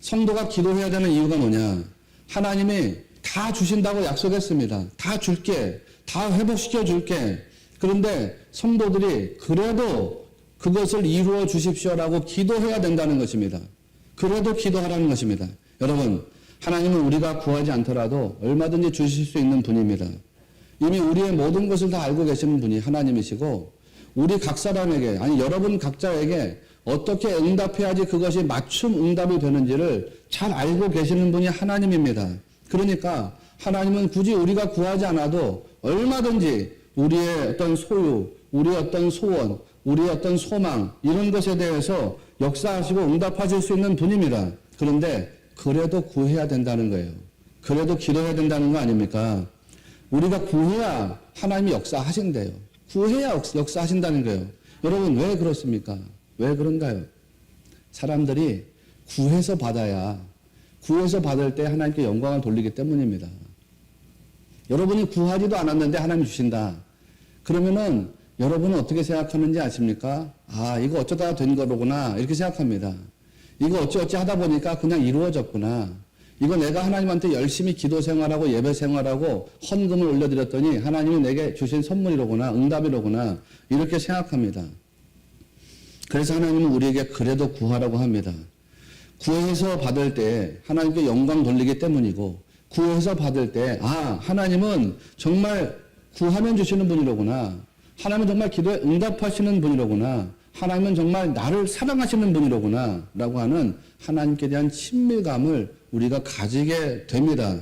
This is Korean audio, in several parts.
성도가 기도해야 되는 이유가 뭐냐? 하나님이 다 주신다고 약속했습니다. 다 줄게. 다 회복시켜 줄게. 그런데 성도들이 그래도 그것을 이루어 주십시오라고 기도해야 된다는 것입니다. 그래도 기도하라는 것입니다. 여러분, 하나님은 우리가 구하지 않더라도 얼마든지 주실 수 있는 분입니다. 이미 우리의 모든 것을 다 알고 계시는 분이 하나님이시고, 우리 각 사람에게, 아니 여러분 각자에게 어떻게 응답해야지 그것이 맞춤 응답이 되는지를 잘 알고 계시는 분이 하나님입니다. 그러니까 하나님은 굳이 우리가 구하지 않아도 얼마든지 우리의 어떤 소유, 우리의 어떤 소원, 우리의 어떤 소망, 이런 것에 대해서 역사하시고 응답하실 수 있는 분입니다. 그런데 그래도 구해야 된다는 거예요. 그래도 기도해야 된다는 거 아닙니까? 우리가 구해야 하나님이 역사하신대요. 구해야 역사하신다는 거예요. 여러분, 왜 그렇습니까? 왜 그런가요? 사람들이 구해서 받아야, 구해서 받을 때 하나님께 영광을 돌리기 때문입니다. 여러분이 구하지도 않았는데 하나님 주신다. 그러면은 여러분은 어떻게 생각하는지 아십니까? 아, 이거 어쩌다가 된 거로구나. 이렇게 생각합니다. 이거 어찌어찌 하다 보니까 그냥 이루어졌구나. 이거 내가 하나님한테 열심히 기도 생활하고 예배 생활하고 헌금을 올려드렸더니 하나님이 내게 주신 선물이로구나, 응답이로구나, 이렇게 생각합니다. 그래서 하나님은 우리에게 그래도 구하라고 합니다. 구해서 받을 때 하나님께 영광 돌리기 때문이고, 구해서 받을 때 하나님은 정말 구하면 주시는 분이로구나, 하나님은 정말 기도에 응답하시는 분이로구나, 하나님은 정말 나를 사랑하시는 분이로구나 라고 하는 하나님께 대한 친밀감을 우리가 가지게 됩니다.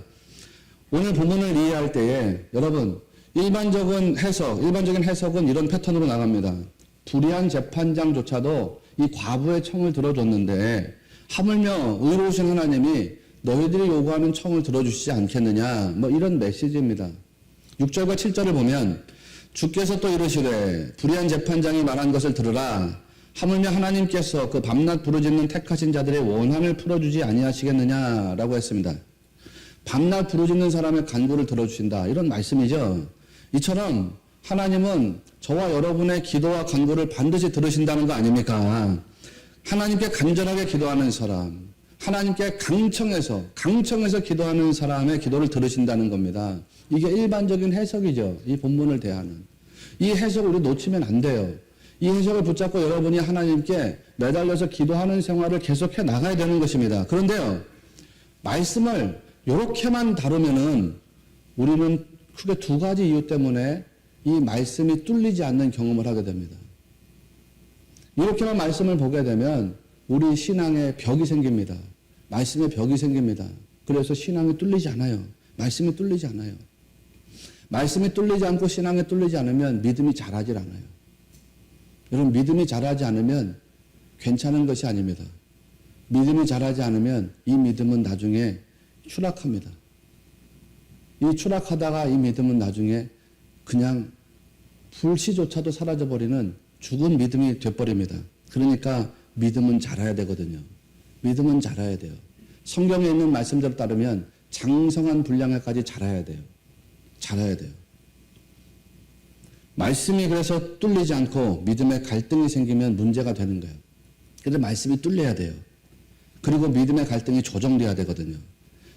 오늘 본문을 이해할 때에 여러분, 일반적인 해석은 이런 패턴으로 나갑니다. 불의한 재판장조차도 이 과부의 청을 들어줬는데 하물며 의로우신 하나님이 너희들이 요구하는 청을 들어주시지 않겠느냐, 뭐 이런 메시지입니다. 6절과 7절을 보면 주께서 또 이르시되 불의한 재판장이 말한 것을 들으라. 하물며 하나님께서 그 밤낮 부르짖는 택하신 자들의 원한을 풀어주지 아니하시겠느냐라고 했습니다. 밤낮 부르짖는 사람의 간구를 들어주신다, 이런 말씀이죠. 이처럼 하나님은 저와 여러분의 기도와 간구를 반드시 들으신다는 거 아닙니까? 하나님께 간절하게 기도하는 사람, 하나님께 강청해서 기도하는 사람의 기도를 들으신다는 겁니다. 이게 일반적인 해석이죠. 이 본문을 대하는. 이 해석을 우리 놓치면 안 돼요. 이 해석을 붙잡고 여러분이 하나님께 매달려서 기도하는 생활을 계속해 나가야 되는 것입니다. 그런데요, 말씀을 이렇게만 다루면은 우리는 크게 두 가지 이유 때문에 이 말씀이 뚫리지 않는 경험을 하게 됩니다. 이렇게만 말씀을 보게 되면 우리 신앙에 벽이 생깁니다. 말씀에 벽이 생깁니다. 그래서 신앙이 뚫리지 않아요. 말씀이 뚫리지 않아요. 말씀이 뚫리지 않고 신앙이 뚫리지 않으면 믿음이 자라질 않아요. 여러분, 믿음이 자라지 않으면 괜찮은 것이 아닙니다. 믿음이 자라지 않으면 이 믿음은 나중에 추락합니다. 이 추락하다가 이 믿음은 나중에 그냥 불씨조차도 사라져버리는 죽은 믿음이 돼버립니다. 그러니까 믿음은 자라야 되거든요. 믿음은 자라야 돼요. 성경에 있는 말씀대로 따르면 장성한 분량에까지 자라야 돼요. 자라야 돼요. 말씀이 그래서 뚫리지 않고 믿음의 갈등이 생기면 문제가 되는 거예요. 그래서 말씀이 뚫려야 돼요. 그리고 믿음의 갈등이 조정돼야 되거든요.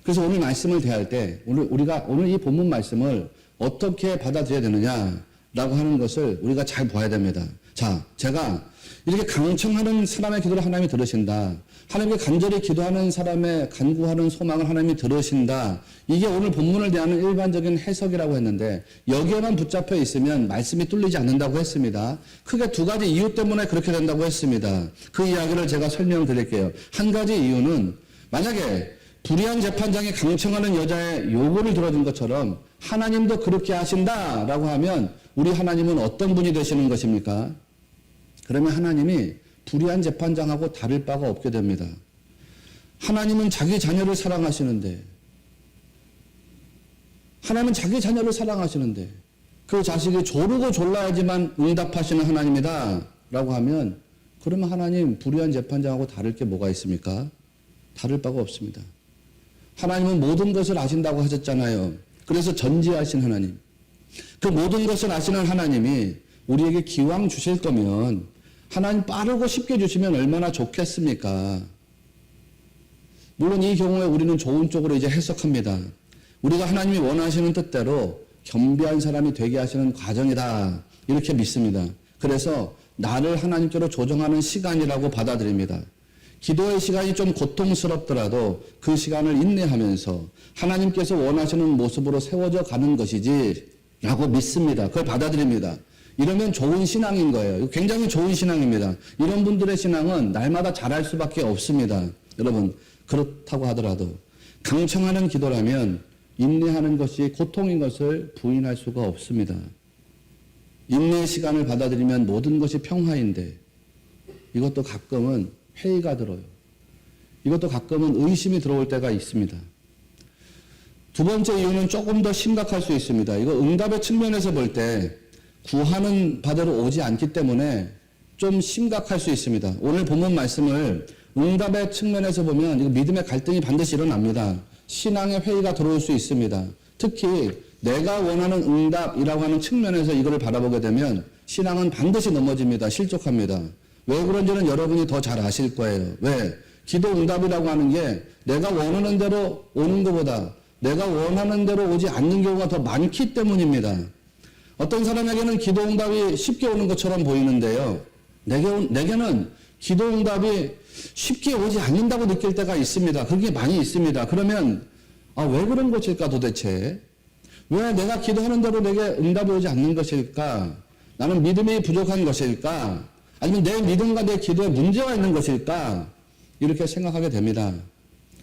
그래서 오늘 말씀을 대할 때 오늘 이 본문 말씀을 어떻게 받아들여야 되느냐라고 하는 것을 우리가 잘 봐야 됩니다. 자, 제가 이렇게 강청하는 사람의 기도를 하나님이 들으신다. 하나님께 간절히 기도하는 사람의 간구하는 소망을 하나님이 들으신다. 이게 오늘 본문을 대하는 일반적인 해석이라고 했는데 여기에만 붙잡혀 있으면 말씀이 뚫리지 않는다고 했습니다. 크게 두 가지 이유 때문에 그렇게 된다고 했습니다. 그 이야기를 제가 설명드릴게요. 한 가지 이유는 만약에 불의한 재판장이 강청하는 여자의 요구를 들어준 것처럼 하나님도 그렇게 하신다라고 하면 우리 하나님은 어떤 분이 되시는 것입니까? 그러면 하나님이 불의한 재판장하고 다를 바가 없게 됩니다. 하나님은 자기 자녀를 사랑하시는데 그 자식이 조르고 졸라야지만 응답하시는 하나님이다 라고 하면 그러면 하나님 불의한 재판장하고 다를 게 뭐가 있습니까? 다를 바가 없습니다. 하나님은 모든 것을 아신다고 하셨잖아요. 그래서 전지하신 하나님, 그 모든 것을 아시는 하나님이 우리에게 기왕 주실 거면 하나님 빠르고 쉽게 주시면 얼마나 좋겠습니까? 물론 이 경우에 우리는 좋은 쪽으로 이제 해석합니다. 우리가 하나님이 원하시는 뜻대로 겸비한 사람이 되게 하시는 과정이다. 이렇게 믿습니다. 그래서 나를 하나님께로 조정하는 시간이라고 받아들입니다. 기도의 시간이 좀 고통스럽더라도 그 시간을 인내하면서 하나님께서 원하시는 모습으로 세워져 가는 것이지 라고 믿습니다. 그걸 받아들입니다. 이러면 좋은 신앙인 거예요. 굉장히 좋은 신앙입니다. 이런 분들의 신앙은 날마다 잘할 수밖에 없습니다. 여러분, 그렇다고 하더라도 강청하는 기도라면 인내하는 것이 고통인 것을 부인할 수가 없습니다. 인내의 시간을 받아들이면 모든 것이 평화인데 이것도 가끔은 회의가 들어요. 이것도 가끔은 의심이 들어올 때가 있습니다. 두 번째 이유는 조금 더 심각할 수 있습니다. 이거 응답의 측면에서 볼 때 구하는 바대로 오지 않기 때문에 좀 심각할 수 있습니다. 오늘 본문 말씀을 응답의 측면에서 보면 이거 믿음의 갈등이 반드시 일어납니다. 신앙의 회의가 들어올 수 있습니다. 특히 내가 원하는 응답이라고 하는 측면에서 이거를 바라보게 되면 신앙은 반드시 넘어집니다. 실족합니다. 왜 그런지는 여러분이 더 잘 아실 거예요. 왜? 기도 응답이라고 하는 게 내가 원하는 대로 오는 것보다 내가 원하는 대로 오지 않는 경우가 더 많기 때문입니다. 어떤 사람에게는 기도 응답이 쉽게 오는 것처럼 보이는데요. 내게는 기도 응답이 쉽게 오지 않는다고 느낄 때가 있습니다. 그게 많이 있습니다. 그러면 왜 그런 것일까 도대체? 왜 내가 기도하는 대로 내게 응답이 오지 않는 것일까? 나는 믿음이 부족한 것일까? 아니면 내 믿음과 내 기도에 문제가 있는 것일까? 이렇게 생각하게 됩니다.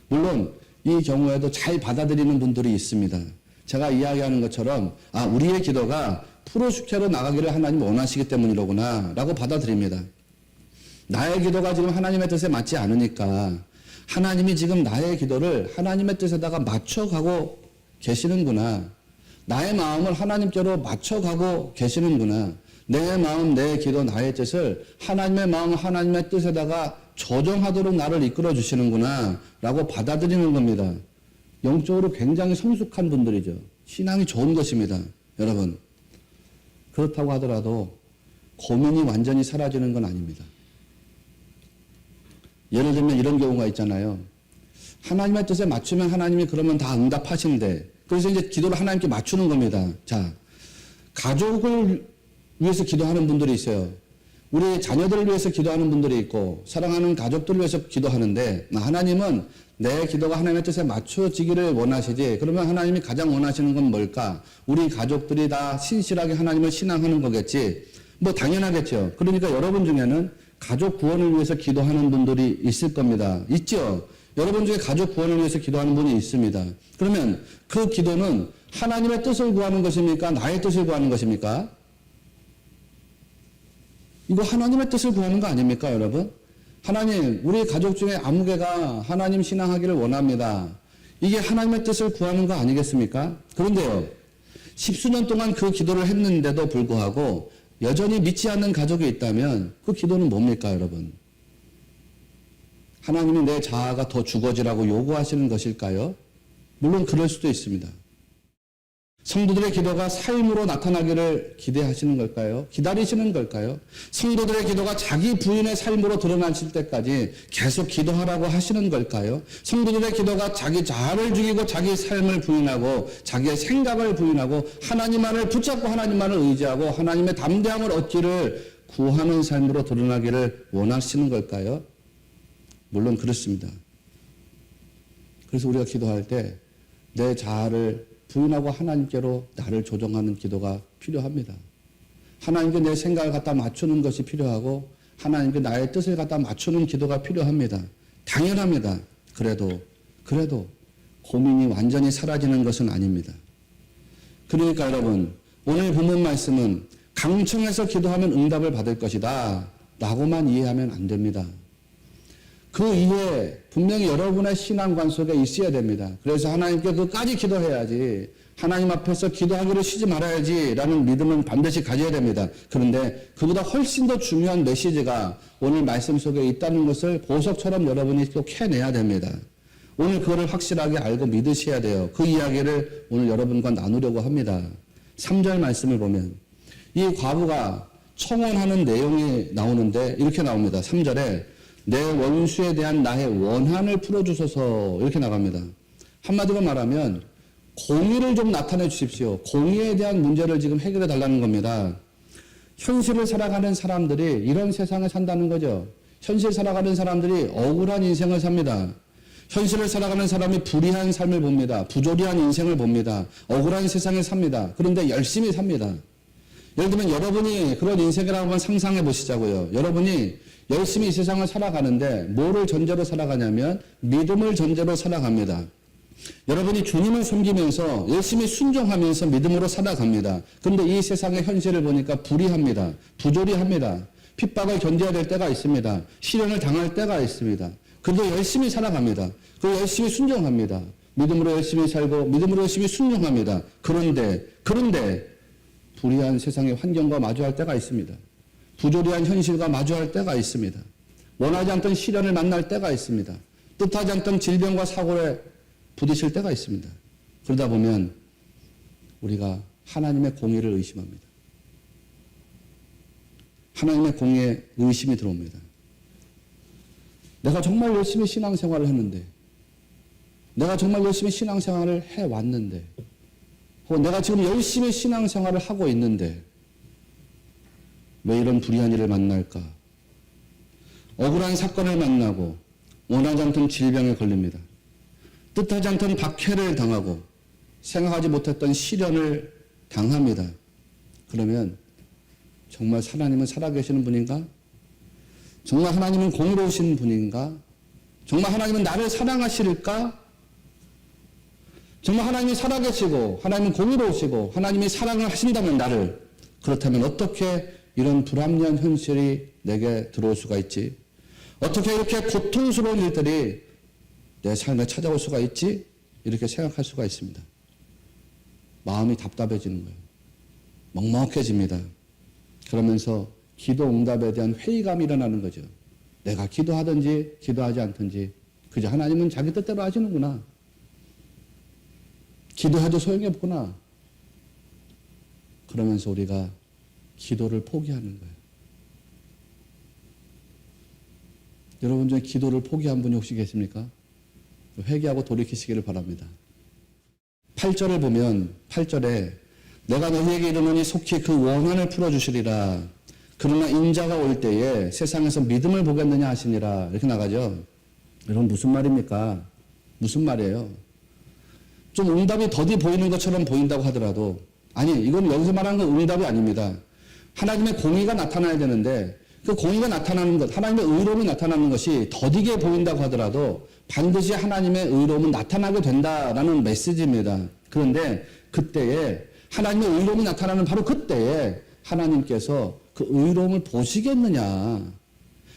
물론 이 경우에도 잘 받아들이는 분들이 있습니다. 제가 이야기하는 것처럼 우리의 기도가 프로슈케로 나가기를 하나님 원하시기 때문이로구나 라고 받아들입니다. 나의 기도가 지금 하나님의 뜻에 맞지 않으니까 하나님이 지금 나의 기도를 하나님의 뜻에다가 맞춰가고 계시는구나. 나의 마음을 하나님께로 맞춰가고 계시는구나. 내 마음, 내 기도, 나의 뜻을 하나님의 마음, 하나님의 뜻에다가 조정하도록 나를 이끌어 주시는구나 라고 받아들이는 겁니다. 영적으로 굉장히 성숙한 분들이죠. 신앙이 좋은 것입니다. 여러분, 그렇다고 하더라도 고민이 완전히 사라지는 건 아닙니다. 예를 들면 이런 경우가 있잖아요. 하나님의 뜻에 맞추면 하나님이 그러면 다 응답하신대. 그래서 이제 기도를 하나님께 맞추는 겁니다. 자, 가족을 위해서 기도하는 분들이 있어요. 우리 자녀들을 위해서 기도하는 분들이 있고 사랑하는 가족들을 위해서 기도하는데 하나님은 내 기도가 하나님의 뜻에 맞춰지기를 원하시지. 그러면 하나님이 가장 원하시는 건 뭘까? 우리 가족들이 다 신실하게 하나님을 신앙하는 거겠지. 뭐 당연하겠죠. 그러니까 여러분 중에는 가족 구원을 위해서 기도하는 분들이 있을 겁니다. 있죠? 여러분 중에 가족 구원을 위해서 기도하는 분이 있습니다. 그러면 그 기도는 하나님의 뜻을 구하는 것입니까? 나의 뜻을 구하는 것입니까? 이거 하나님의 뜻을 구하는 거 아닙니까, 여러분? 하나님, 우리 가족 중에 아무개가 하나님 신앙하기를 원합니다. 이게 하나님의 뜻을 구하는 거 아니겠습니까? 그런데요, 십수년 동안 그 기도를 했는데도 불구하고 여전히 믿지 않는 가족이 있다면 그 기도는 뭡니까, 여러분? 하나님이 내 자아가 더 죽어지라고 요구하시는 것일까요? 물론 그럴 수도 있습니다. 성도들의 기도가 삶으로 나타나기를 기대하시는 걸까요? 기다리시는 걸까요? 성도들의 기도가 자기 부인의 삶으로 드러나실 때까지 계속 기도하라고 하시는 걸까요? 성도들의 기도가 자기 자아를 죽이고 자기 삶을 부인하고 자기의 생각을 부인하고 하나님만을 붙잡고 하나님만을 의지하고 하나님의 담대함을 얻기를 구하는 삶으로 드러나기를 원하시는 걸까요? 물론 그렇습니다. 그래서 우리가 기도할 때 내 자아를 부인하고 하나님께로 나를 조정하는 기도가 필요합니다. 하나님께 내 생각을 갖다 맞추는 것이 필요하고 하나님께 나의 뜻을 갖다 맞추는 기도가 필요합니다. 당연합니다. 그래도 고민이 완전히 사라지는 것은 아닙니다. 그러니까 여러분, 오늘 본문 말씀은 강청해서 기도하면 응답을 받을 것이다 라고만 이해하면 안 됩니다. 그 이해 분명히 여러분의 신앙관 속에 있어야 됩니다. 그래서 하나님께 그까지 기도해야지, 하나님 앞에서 기도하기를 쉬지 말아야지 라는 믿음은 반드시 가져야 됩니다. 그런데 그보다 훨씬 더 중요한 메시지가 오늘 말씀 속에 있다는 것을 보석처럼 여러분이 또 캐내야 됩니다. 오늘 그거를 확실하게 알고 믿으셔야 돼요. 그 이야기를 오늘 여러분과 나누려고 합니다. 3절 말씀을 보면 이 과부가 청혼하는 내용이 나오는데 이렇게 나옵니다. 3절에 내 원수에 대한 나의 원한을 풀어주소서 이렇게 나갑니다. 한마디로 말하면 공의를 좀 나타내 주십시오. 공의에 대한 문제를 지금 해결해 달라는 겁니다. 현실을 살아가는 사람들이 이런 세상을 산다는 거죠. 현실 살아가는 사람들이 억울한 인생을 삽니다. 현실을 살아가는 사람이 불의한 삶을 봅니다. 부조리한 인생을 봅니다. 억울한 세상을 삽니다. 그런데 열심히 삽니다. 예를 들면 여러분이 그런 인생을 한번 상상해 보시자고요. 여러분이 열심히 이 세상을 살아가는데 뭐를 전제로 살아가냐면 믿음을 전제로 살아갑니다. 여러분이 주님을 섬기면서 열심히 순종하면서 믿음으로 살아갑니다. 그런데 이 세상의 현실을 보니까 불의합니다. 부조리합니다. 핍박을 견뎌야 될 때가 있습니다. 시련을 당할 때가 있습니다. 그래도 열심히 살아갑니다. 그리고 열심히 순종합니다. 믿음으로 열심히 살고 믿음으로 열심히 순종합니다. 그런데 불의한 세상의 환경과 마주할 때가 있습니다. 부조리한 현실과 마주할 때가 있습니다. 원하지 않던 시련을 만날 때가 있습니다. 뜻하지 않던 질병과 사고에 부딪힐 때가 있습니다. 그러다 보면 우리가 하나님의 공의를 의심합니다. 하나님의 공의에 의심이 들어옵니다. 내가 정말 열심히 신앙생활을 했는데, 내가 정말 열심히 신앙생활을 해왔는데, 혹은 내가 지금 열심히 신앙생활을 하고 있는데 왜 이런 불의한 일을 만날까? 억울한 사건을 만나고 원하지 않던 질병에 걸립니다. 뜻하지 않던 박해를 당하고 생각하지 못했던 시련을 당합니다. 그러면 정말 하나님은 살아계시는 분인가? 정말 하나님은 공의로우신 분인가? 정말 하나님은 나를 사랑하실까? 정말 하나님이 살아계시고 하나님은 공의로우시고 하나님이 사랑을 하신다면 나를, 그렇다면 어떻게 이런 불합리한 현실이 내게 들어올 수가 있지? 어떻게 이렇게 고통스러운 일들이 내 삶에 찾아올 수가 있지? 이렇게 생각할 수가 있습니다. 마음이 답답해지는 거예요. 먹먹해집니다. 그러면서 기도 응답에 대한 회의감이 일어나는 거죠. 내가 기도하든지 기도하지 않든지 그저 하나님은 자기 뜻대로 하시는구나. 기도해도 소용이 없구나. 그러면서 우리가 기도를 포기하는 거예요. 여러분 중에 기도를 포기한 분이 혹시 계십니까? 회개하고 돌이키시기를 바랍니다. 8절을 보면 8절에 내가 너희에게 이르노니 속히 그 원한을 풀어주시리라. 그러나 인자가 올 때에 세상에서 믿음을 보겠느냐 하시니라. 이렇게 나가죠. 여러분 무슨 말입니까? 무슨 말이에요? 좀 응답이 더디 보이는 것처럼 보인다고 하더라도, 아니 이건 여기서 말하는 건 응답이 아닙니다. 하나님의 공의가 나타나야 되는데 그 공의가 나타나는 것, 하나님의 의로움이 나타나는 것이 더디게 보인다고 하더라도 반드시 하나님의 의로움은 나타나게 된다라는 메시지입니다. 그런데 그때에 하나님의 의로움이 나타나는 바로 그때에 하나님께서 그 의로움을 보시겠느냐,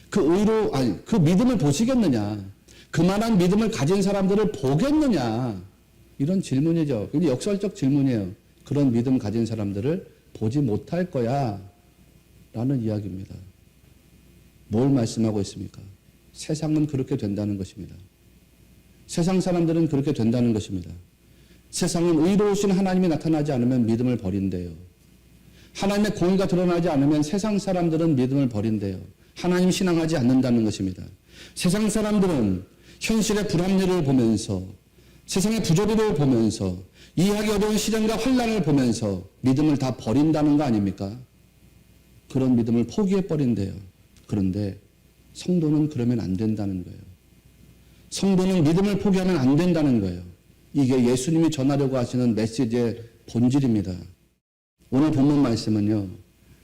그 믿음을 보시겠느냐, 그만한 믿음을 가진 사람들을 보겠느냐, 이런 질문이죠. 굉장히 역설적 질문이에요. 그런 믿음 가진 사람들을 보지 못할 거야 라는 이야기입니다. 뭘 말씀하고 있습니까? 세상은 그렇게 된다는 것입니다. 세상 사람들은 그렇게 된다는 것입니다. 세상은 의로우신 하나님이 나타나지 않으면 믿음을 버린대요. 하나님의 공의가 드러나지 않으면 세상 사람들은 믿음을 버린대요. 하나님 신앙하지 않는다는 것입니다. 세상 사람들은 현실의 불합리를 보면서, 세상의 부조리를 보면서, 이해하기 어려운 시련과 환난을 보면서 믿음을 다 버린다는 거 아닙니까? 그런 믿음을 포기해버린대요. 그런데 성도는 그러면 안 된다는 거예요. 성도는 믿음을 포기하면 안 된다는 거예요. 이게 예수님이 전하려고 하시는 메시지의 본질입니다. 오늘 본문 말씀은요,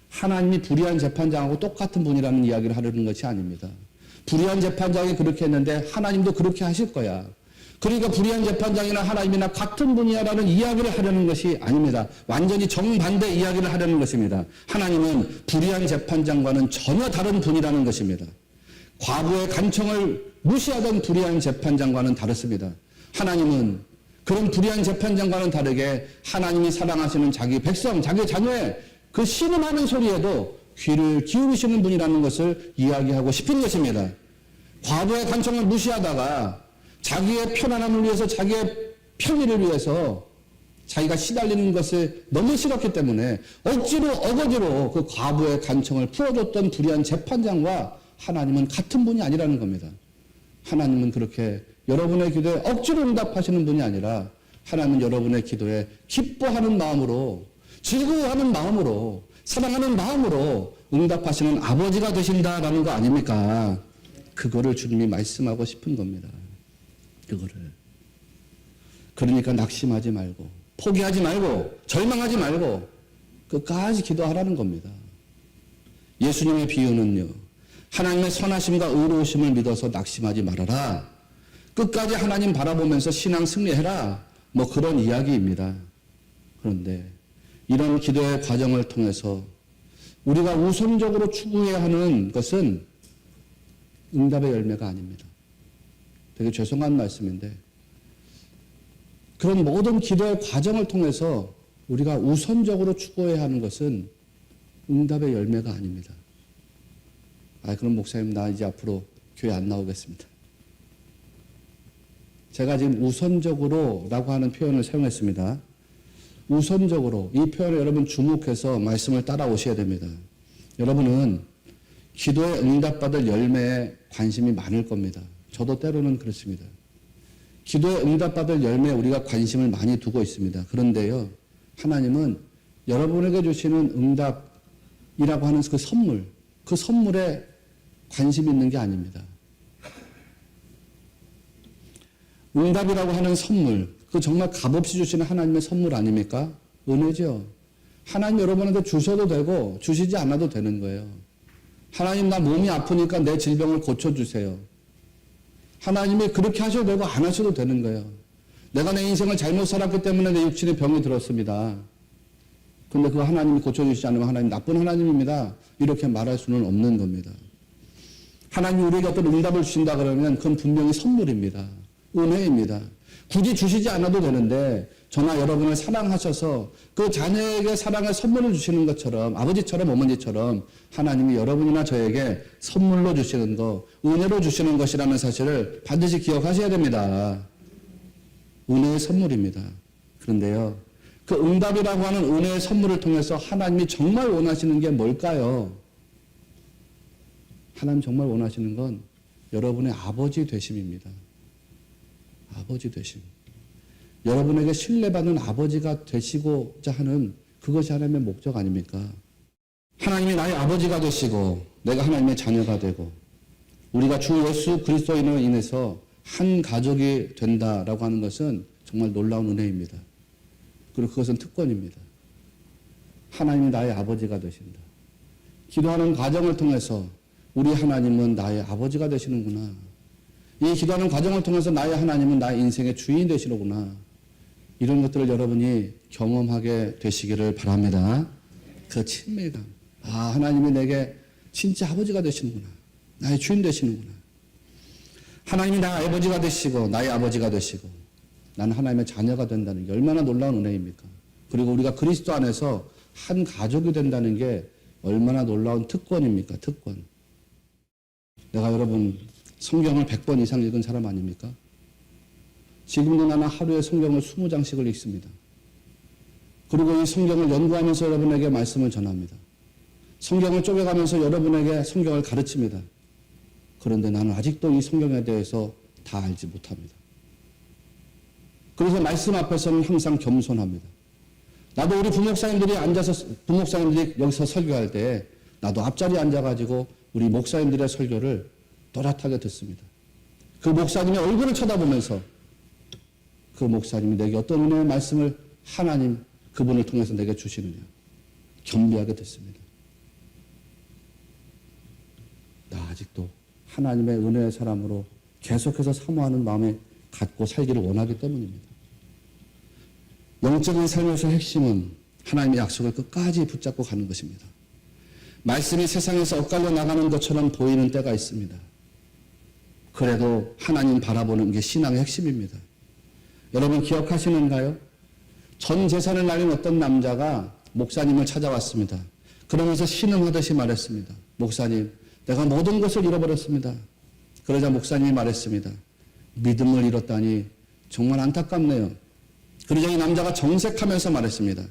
하나님이 불의한 재판장하고 똑같은 분이라는 이야기를 하려는 것이 아닙니다. 불의한 재판장이 그렇게 했는데 하나님도 그렇게 하실 거야. 그러니까 불의한 재판장이나 하나님이나 같은 분이야라는 이야기를 하려는 것이 아닙니다. 완전히 정반대 이야기를 하려는 것입니다. 하나님은 불의한 재판장과는 전혀 다른 분이라는 것입니다. 과거의 간청을 무시하던 불의한 재판장과는 다릅니다. 하나님은 그런 불의한 재판장과는 다르게 하나님이 사랑하시는 자기 백성, 자기 자녀의 그 신음하는 소리에도 귀를 기울이시는 분이라는 것을 이야기하고 싶은 것입니다. 과거의 간청을 무시하다가 자기의 편안함을 위해서, 자기의 편의를 위해서 자기가 시달리는 것을 너무 싫었기 때문에 억지로 그 과부의 간청을 풀어줬던 불의한 재판장과 하나님은 같은 분이 아니라는 겁니다. 하나님은 그렇게 여러분의 기도에 억지로 응답하시는 분이 아니라 하나님은 여러분의 기도에 기뻐하는 마음으로, 즐거워하는 마음으로, 사랑하는 마음으로 응답하시는 아버지가 되신다라는 거 아닙니까? 그거를 주님이 말씀하고 싶은 겁니다. 그거를. 그러니까 낙심하지 말고, 포기하지 말고, 절망하지 말고 끝까지 기도하라는 겁니다. 예수님의 비유는요, 하나님의 선하심과 의로우심을 믿어서 낙심하지 말아라. 끝까지 하나님 바라보면서 신앙 승리해라. 뭐 그런 이야기입니다. 그런데 이런 기도의 과정을 통해서 우리가 우선적으로 추구해야 하는 것은 응답의 열매가 아닙니다. 되게 죄송한 말씀인데, 그런 모든 기도의 과정을 통해서 우리가 우선적으로 추구해야 하는 것은 응답의 열매가 아닙니다. 그럼 목사님, 나 이제 앞으로 교회 안 나오겠습니다. 제가 지금 우선적으로 라고 하는 표현을 사용했습니다. 우선적으로, 이 표현을 여러분 주목해서 말씀을 따라오셔야 됩니다. 여러분은 기도에 응답받을 열매에 관심이 많을 겁니다. 저도 때로는 그렇습니다. 기도에 응답받을 열매에 우리가 관심을 많이 두고 있습니다. 그런데요, 하나님은 여러분에게 주시는 응답이라고 하는 그 선물에 관심이 있는 게 아닙니다. 응답이라고 하는 선물, 그 정말 값없이 주시는 하나님의 선물 아닙니까? 은혜죠. 하나님 여러분한테 주셔도 되고 주시지 않아도 되는 거예요. 하나님, 나 몸이 아프니까 내 질병을 고쳐주세요. 하나님이 그렇게 하셔도 되고 안 하셔도 되는 거예요. 내가 내 인생을 잘못 살았기 때문에 내 육신에 병이 들었습니다. 근데 그거 하나님이 고쳐주시지 않으면 하나님 나쁜 하나님입니다. 이렇게 말할 수는 없는 겁니다. 하나님이 우리에게 어떤 응답을 주신다 그러면 그건 분명히 선물입니다. 은혜입니다. 굳이 주시지 않아도 되는데 저나 여러분을 사랑하셔서 그 자녀에게 사랑의 선물을 주시는 것처럼, 아버지처럼 어머니처럼 하나님이 여러분이나 저에게 선물로 주시는 것, 은혜로 주시는 것이라는 사실을 반드시 기억하셔야 됩니다. 은혜의 선물입니다. 그런데요, 그 응답이라고 하는 은혜의 선물을 통해서 하나님이 정말 원하시는 게 뭘까요? 하나님 정말 원하시는 건 여러분의 아버지 되심입니다. 아버지 되심. 여러분에게 신뢰받는 아버지가 되시고자 하는 그것이 하나님의 목적 아닙니까? 하나님이 나의 아버지가 되시고 내가 하나님의 자녀가 되고 우리가 주 예수 그리스도인으로 인해서 한 가족이 된다라고 하는 것은 정말 놀라운 은혜입니다. 그리고 그것은 특권입니다. 하나님이 나의 아버지가 되신다. 기도하는 과정을 통해서 우리 하나님은 나의 아버지가 되시는구나. 이 기도하는 과정을 통해서 나의 하나님은 나의 인생의 주인이 되시는구나. 이런 것들을 여러분이 경험하게 되시기를 바랍니다. 그 친밀감. 하나님이 내게 진짜 아버지가 되시는구나. 나의 주인 되시는구나. 하나님이 나의 아버지가 되시고 나의 아버지가 되시고 나는 하나님의 자녀가 된다는 게 얼마나 놀라운 은혜입니까? 그리고 우리가 그리스도 안에서 한 가족이 된다는 게 얼마나 놀라운 특권입니까? 특권. 내가 여러분 성경을 100번 이상 읽은 사람 아닙니까? 지금도 나는 하루에 성경을 20장씩을 읽습니다. 그리고 이 성경을 연구하면서 여러분에게 말씀을 전합니다. 성경을 쪼개가면서 여러분에게 성경을 가르칩니다. 그런데 나는 아직도 이 성경에 대해서 다 알지 못합니다. 그래서 말씀 앞에서는 항상 겸손합니다. 나도 우리 부목사님들이 여기서 설교할 때 나도 앞자리에 앉아가지고 우리 목사님들의 설교를 또렷하게 듣습니다. 그 목사님의 얼굴을 쳐다보면서 그 목사님이 내게 어떤 은혜의 말씀을 하나님 그분을 통해서 내게 주시느냐 겸비하게 듣습니다. 나 아직도 하나님의 은혜의 사람으로 계속해서 사모하는 마음에 갖고 살기를 원하기 때문입니다. 영적인 삶에서의 핵심은 하나님의 약속을 끝까지 붙잡고 가는 것입니다. 말씀이 세상에서 엇갈려 나가는 것처럼 보이는 때가 있습니다. 그래도 하나님 바라보는 게 신앙의 핵심입니다. 여러분 기억하시는가요? 전 재산을 날린 어떤 남자가 목사님을 찾아왔습니다. 그러면서 신음하듯이 말했습니다. 목사님, 내가 모든 것을 잃어버렸습니다. 그러자 목사님이 말했습니다. 믿음을 잃었다니 정말 안타깝네요. 그러자 이 남자가 정색하면서 말했습니다.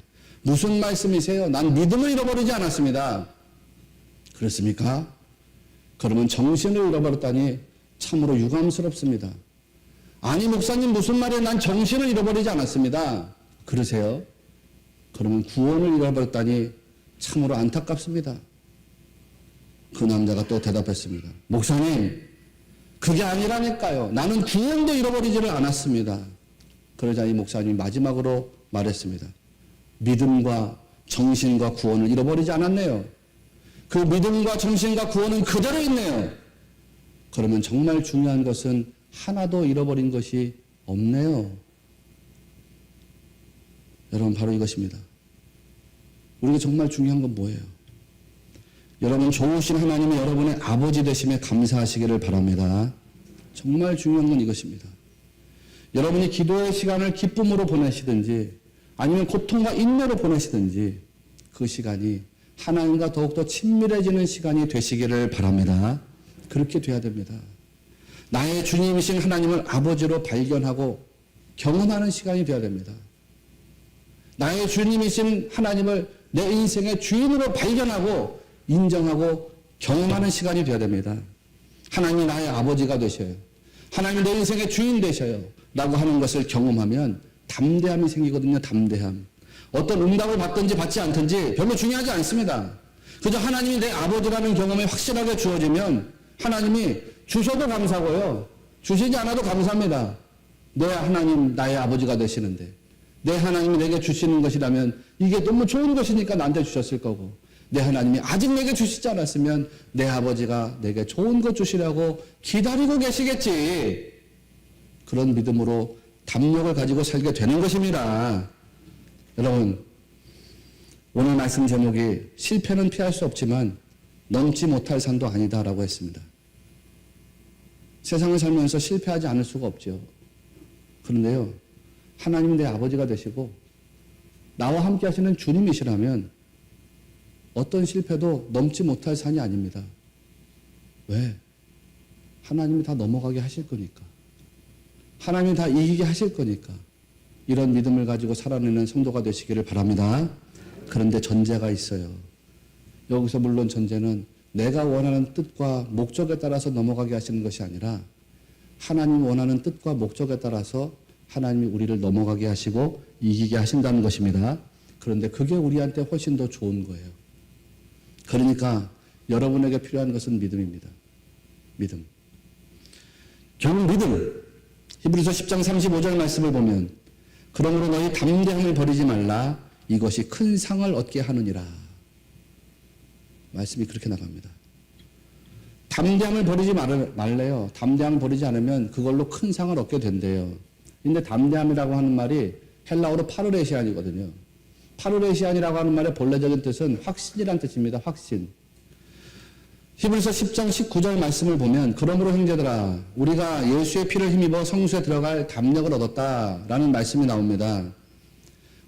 무슨 말씀이세요? 난 믿음을 잃어버리지 않았습니다. 그렇습니까? 그러면 정신을 잃어버렸다니 참으로 유감스럽습니다. 아니 목사님 무슨 말이에요? 난 정신을 잃어버리지 않았습니다. 그러세요? 그러면 구원을 잃어버렸다니 참으로 안타깝습니다. 그 남자가 또 대답했습니다. 목사님, 그게 아니라니까요. 나는 구원도 잃어버리지를 않았습니다. 그러자 이 목사님이 마지막으로 말했습니다. 믿음과 정신과 구원을 잃어버리지 않았네요. 그 믿음과 정신과 구원은 그대로 있네요. 그러면 정말 중요한 것은 하나도 잃어버린 것이 없네요. 여러분, 바로 이것입니다. 우리가 정말 중요한 건 뭐예요? 여러분, 좋으신 하나님이 여러분의 아버지 되심에 감사하시기를 바랍니다. 정말 중요한 건 이것입니다. 여러분이 기도의 시간을 기쁨으로 보내시든지 아니면 고통과 인내로 보내시든지 그 시간이 하나님과 더욱더 친밀해지는 시간이 되시기를 바랍니다. 그렇게 돼야 됩니다. 나의 주님이신 하나님을 아버지로 발견하고 경험하는 시간이 되어야 됩니다. 나의 주님이신 하나님을 내 인생의 주인으로 발견하고 인정하고 경험하는 시간이 되어야 됩니다. 하나님이 나의 아버지가 되셔요. 하나님이 내 인생의 주인 되셔요. 라고 하는 것을 경험하면 담대함이 생기거든요. 담대함. 어떤 응답을 받든지 받지 않든지 별로 중요하지 않습니다. 그저 하나님이 내 아버지라는 경험이 확실하게 주어지면 하나님이 주셔도 감사고요. 주시지 않아도 감사합니다. 내 하나님 나의 아버지가 되시는데 내 하나님이 내게 주시는 것이라면 이게 너무 좋은 것이니까 나한테 주셨을 거고 내 하나님이 아직 내게 주시지 않았으면 내 아버지가 내게 좋은 것 주시라고 기다리고 계시겠지. 그런 믿음으로 담력을 가지고 살게 되는 것입니다. 여러분, 오늘 말씀 제목이 실패는 피할 수 없지만 넘지 못할 산도 아니다라고 했습니다. 세상을 살면서 실패하지 않을 수가 없죠. 그런데요, 하나님이 내 아버지가 되시고 나와 함께 하시는 주님이시라면 어떤 실패도 넘지 못할 산이 아닙니다. 왜? 하나님이 다 넘어가게 하실 거니까. 하나님이 다 이기게 하실 거니까. 이런 믿음을 가지고 살아내는 성도가 되시기를 바랍니다. 그런데 전제가 있어요. 여기서 물론 전제는 내가 원하는 뜻과 목적에 따라서 넘어가게 하시는 것이 아니라 하나님이 원하는 뜻과 목적에 따라서 하나님이 우리를 넘어가게 하시고 이기게 하신다는 것입니다. 그런데 그게 우리한테 훨씬 더 좋은 거예요. 그러니까 여러분에게 필요한 것은 믿음입니다. 믿음. 결국 믿음. 히브리서 10장 35절 말씀을 보면 그러므로 너희 담대함을 버리지 말라. 이것이 큰 상을 얻게 하느니라. 말씀이 그렇게 나갑니다. 담대함을 버리지 말래요. 담대함을 버리지 않으면 그걸로 큰 상을 얻게 된대요. 근데 담대함이라고 하는 말이 헬라어로 파르레시안이거든요. 파르레시안이라고 하는 말의 본래적인 뜻은 확신이란 뜻입니다. 확신. 히브리서 10장 19절 말씀을 보면 그러므로 형제들아 우리가 예수의 피를 힘입어 성수에 들어갈 담력을 얻었다라는 말씀이 나옵니다.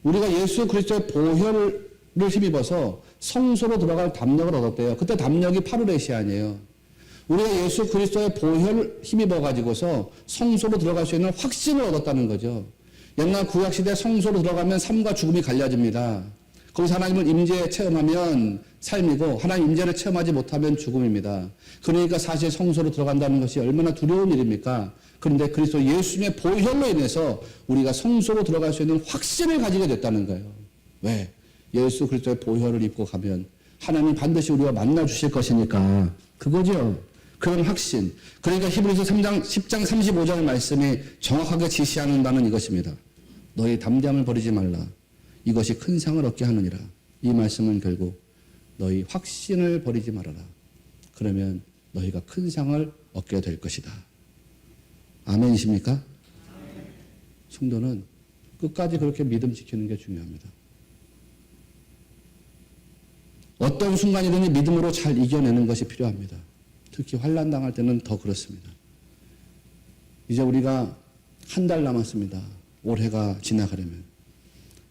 우리가 예수 그리스도의 보혈을 힘입어서 성소로 들어갈 담력을 얻었대요. 그때 담력이 파르레시안이에요. 우리가 예수 그리스도의 보혈을 힘입어 가지고서 성소로 들어갈 수 있는 확신을 얻었다는 거죠. 옛날 구약시대 성소로 들어가면 삶과 죽음이 갈려집니다. 거기서 하나님을 임재 체험하면 삶이고 하나님 임재를 체험하지 못하면 죽음입니다. 그러니까 사실 성소로 들어간다는 것이 얼마나 두려운 일입니까? 그런데 그리스도 예수님의 보혈로 인해서 우리가 성소로 들어갈 수 있는 확신을 가지게 됐다는 거예요. 왜? 예수 그리스도의 보혈을 입고 가면 하나님 반드시 우리와 만나 주실 것이니까 그거죠. 그런 확신. 그러니까 히브리서 10장 35절 말씀이 정확하게 지시하는 바는 이것입니다. 너희 담대함을 버리지 말라. 이것이 큰 상을 얻게 하느니라. 이 말씀은 결국 너희 확신을 버리지 말아라. 그러면 너희가 큰 상을 얻게 될 것이다. 아멘이십니까? 성도는 끝까지 그렇게 믿음 지키는 게 중요합니다. 어떤 순간이든지 믿음으로 잘 이겨내는 것이 필요합니다. 특히 환난 당할 때는 더 그렇습니다. 이제 우리가 한 달 남았습니다. 올해가 지나가려면.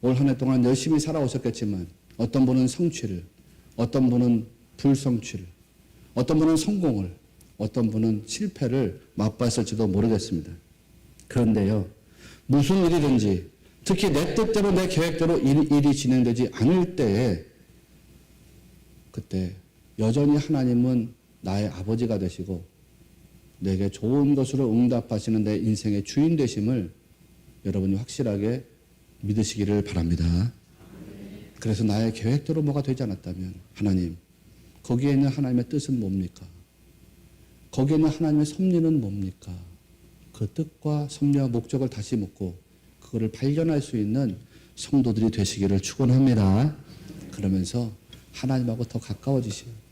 올 한 해 동안 열심히 살아오셨겠지만 어떤 분은 성취를, 어떤 분은 불성취를, 어떤 분은 성공을, 어떤 분은 실패를 맛봤을지도 모르겠습니다. 그런데요, 무슨 일이든지 특히 내 뜻대로 내 계획대로 일이 진행되지 않을 때에 그때 여전히 하나님은 나의 아버지가 되시고 내게 좋은 것으로 응답하시는 내 인생의 주인 되심을 여러분이 확실하게 믿으시기를 바랍니다. 그래서 나의 계획대로 뭐가 되지 않았다면 하나님, 거기에 있는 하나님의 뜻은 뭡니까? 거기에 있는 하나님의 섭리는 뭡니까? 그 뜻과 섭리와 목적을 다시 묻고 그거를 발견할 수 있는 성도들이 되시기를 축원합니다. 그러면서 하나님하고 더 가까워지시오.